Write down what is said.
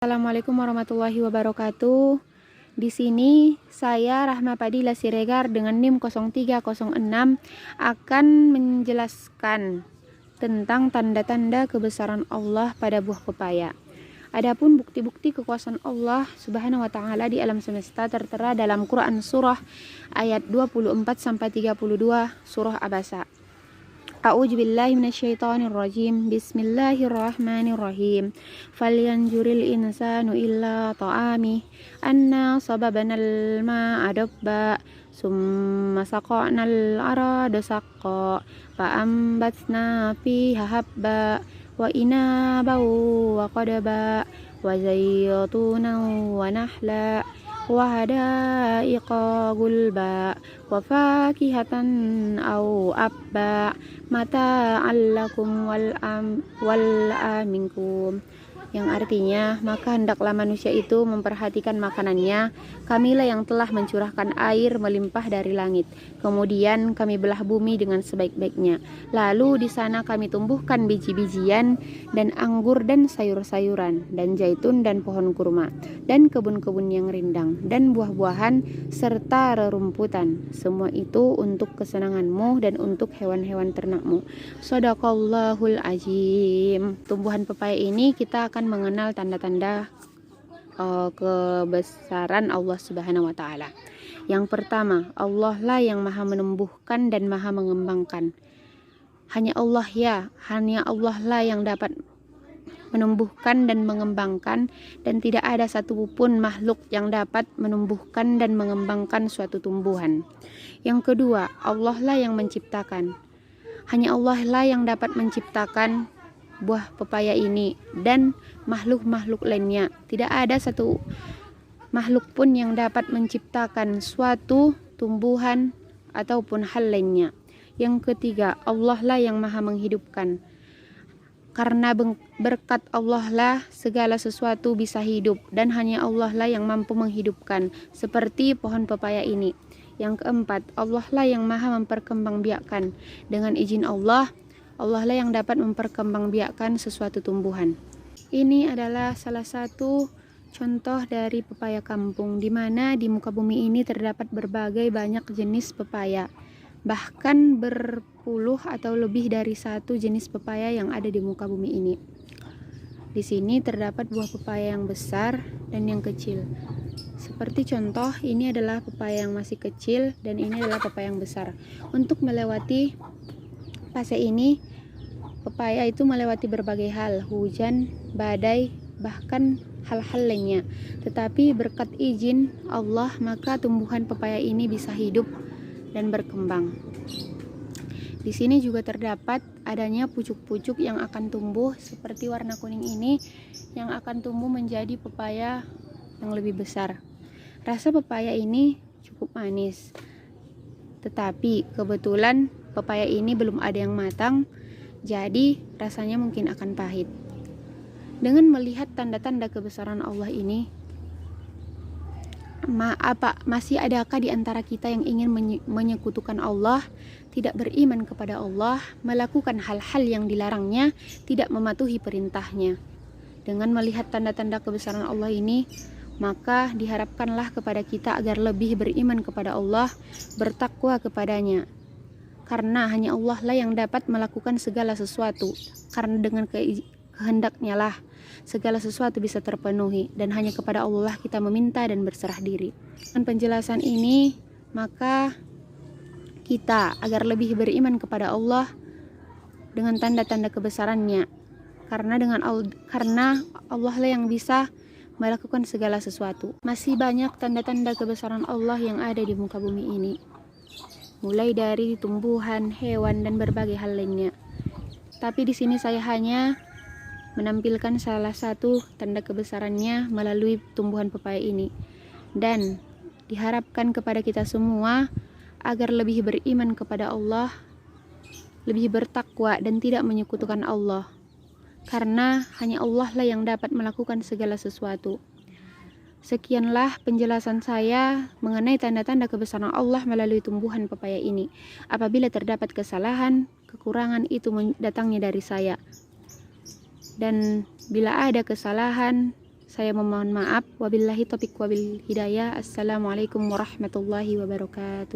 Assalamualaikum warahmatullahi wabarakatuh. Di sini saya Rahma Padilla Siregar dengan NIM 0306 akan menjelaskan tentang tanda-tanda kebesaran Allah pada buah pepaya. Adapun bukti-bukti kekuasaan Allah Subhanahu wa taala di alam semesta tertera dalam Quran surah ayat 24 sampai 32 surah Abasa. A'udzubillahi minasyaitonirrajim. Bismillahirrahmanirrahim. Falyanjuril insanu illa ta'ami anna sababanal ma'a dabba summa saqa'nal arada saqqa fa'ambatna fiha habba wa inabaw wa qadaba wa zaytunan wa nahla wa hadaiqa gulba wa fakihatan aw abba mata'al lakum wal aminkum, yang artinya maka hendaklah manusia itu memperhatikan makanannya. Kamilah yang telah mencurahkan air melimpah dari langit, kemudian kami belah bumi dengan sebaik-baiknya, lalu di sana kami tumbuhkan biji-bijian dan anggur dan sayur-sayuran dan zaitun dan pohon kurma dan kebun-kebun yang rindang dan buah-buahan serta rerumputan, semua itu untuk kesenanganmu dan untuk hewan-hewan ternakmu. Shadaqallahul azim. Tumbuhan pepaya ini kita akan mengenal tanda-tanda kebesaran Allah Subhanahu wa taala. Yang pertama, Allah lah yang maha menumbuhkan dan maha mengembangkan. Hanya Allah lah yang dapat menumbuhkan dan mengembangkan, dan tidak ada satupun makhluk yang dapat menumbuhkan dan mengembangkan suatu tumbuhan. Yang kedua, Allah lah yang menciptakan. Hanya Allah lah yang dapat menciptakan buah pepaya ini dan makhluk-makhluk lainnya. Tidak ada satu makhluk pun yang dapat menciptakan suatu tumbuhan ataupun hal lainnya. Yang ketiga, Allah lah yang maha menghidupkan. Karena berkat Allah lah segala sesuatu bisa hidup, dan hanya Allah lah yang mampu menghidupkan, seperti pohon pepaya ini. Yang keempat, Allah lah yang maha memperkembangbiakkan. Dengan izin Allah lah yang dapat memperkembangbiakkan sesuatu tumbuhan. Ini adalah salah satu contoh dari pepaya kampung, di mana di muka bumi ini terdapat berbagai banyak jenis pepaya. Bahkan berpuluh atau lebih dari satu jenis pepaya yang ada di muka bumi ini. Di sini terdapat buah pepaya yang besar dan yang kecil. Seperti contoh, ini adalah pepaya yang masih kecil dan ini adalah pepaya yang besar. Untuk melewati fase ini, pepaya itu melewati berbagai hal, hujan, badai, bahkan hal-hal lainnya. Tetapi berkat izin Allah, maka tumbuhan pepaya ini bisa hidup dan berkembang. Di sini juga terdapat adanya pucuk-pucuk yang akan tumbuh seperti warna kuning ini, yang akan tumbuh menjadi pepaya yang lebih besar. Rasa pepaya ini cukup manis, tetapi kebetulan pepaya ini belum ada yang matang, jadi rasanya mungkin akan pahit. Dengan melihat tanda-tanda kebesaran Allah ini, masih adakah di antara kita yang ingin menyekutukan Allah, tidak beriman kepada Allah, melakukan hal-hal yang dilarangnya, tidak mematuhi perintahnya? Dengan melihat tanda-tanda kebesaran Allah ini, maka diharapkanlah kepada kita agar lebih beriman kepada Allah, bertakwa kepadanya. Karena hanya Allah lah yang dapat melakukan segala sesuatu. Karena dengan kehendaknya lah segala sesuatu bisa terpenuhi, dan hanya kepada Allah kita meminta dan berserah diri. Dengan penjelasan ini, maka kita agar lebih beriman kepada Allah dengan tanda-tanda kebesarannya. Karena Allah lah yang bisa melakukan segala sesuatu. Masih banyak tanda-tanda kebesaran Allah yang ada di muka bumi ini, mulai dari tumbuhan, hewan, dan berbagai hal lainnya. Tapi di sini saya hanya menampilkan salah satu tanda kebesarannya melalui tumbuhan pepaya ini, dan diharapkan kepada kita semua agar lebih beriman kepada Allah, lebih bertakwa dan tidak menyekutukan Allah. Karena hanya Allah lah yang dapat melakukan segala sesuatu. Sekianlah penjelasan saya mengenai tanda-tanda kebesaran Allah melalui tumbuhan pepaya ini. Apabila terdapat kesalahan, kekurangan, itu datangnya dari saya. Dan bila ada kesalahan, Saya memohon maaf. Wabillahi taufiq wabil hidayah. Assalamualaikum warahmatullahi wabarakatuh.